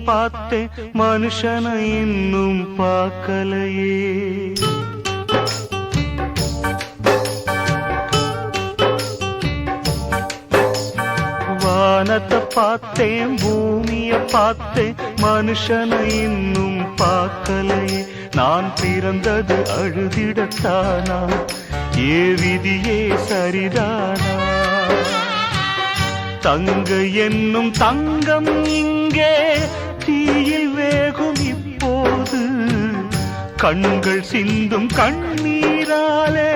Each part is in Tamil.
பார்த்தேன் மனுஷனை இன்னும் பார்க்கலையே. வானத்தை பார்த்தேன் பூமிய பார்த்தேன் மனுஷனை இன்னும் பார்க்கலையே. நான் பிறந்தது அழுதிடத்தானா ஏ விதியே சரிதானா? தங்க என்னும் தங்கம் இங்கே தீயில் வேகும் இப்போது. கண்கள் சிந்தும் கண்ணீராலே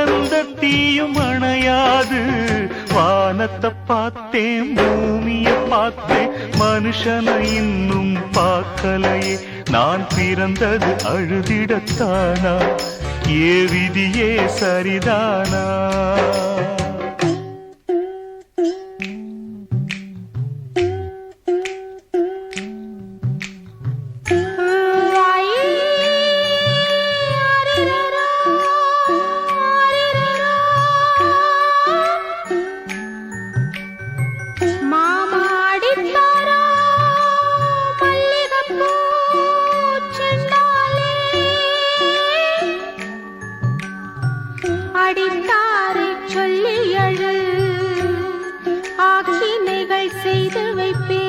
எந்த தீயும் அணையாது. வானத்தை பார்த்தேன் பூமிய பார்த்தேன் மனுஷனை இன்னும் பார்க்கலையே. நான் பிறந்தது அழுதிடத்தானா ஏ விதியே சரிதானா? அடித்தாரை சொல்லி அழு ஆக்கினைகள் செய்து வைப்பே.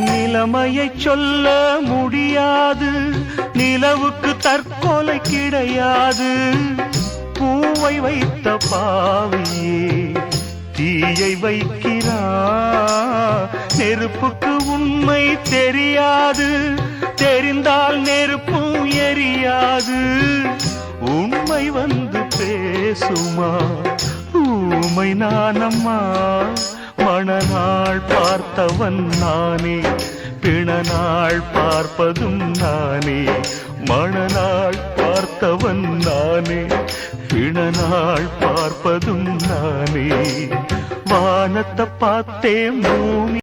நிலைமையை சொல்ல முடியாது, நிலவுக்கு தற்கொலை கிடையாது. பூவை வைத்த பாவையே தீயை வைக்கிறா. நெருப்புக்கு உண்மை தெரியாது, தெரிந்தால் நெருப்பும் எரியாது. உண்மை வந்து பேசுமா ஊமை நானம்மா? மணநாள் பார்த்தவன் நானே, பிணநாள் பார்ப்பதும் நானே. மணநாள் பார்த்தவன் நானே, பிணநாள் பார்ப்பதும் நானே. வானத்தை பார்த்தேன் பூமி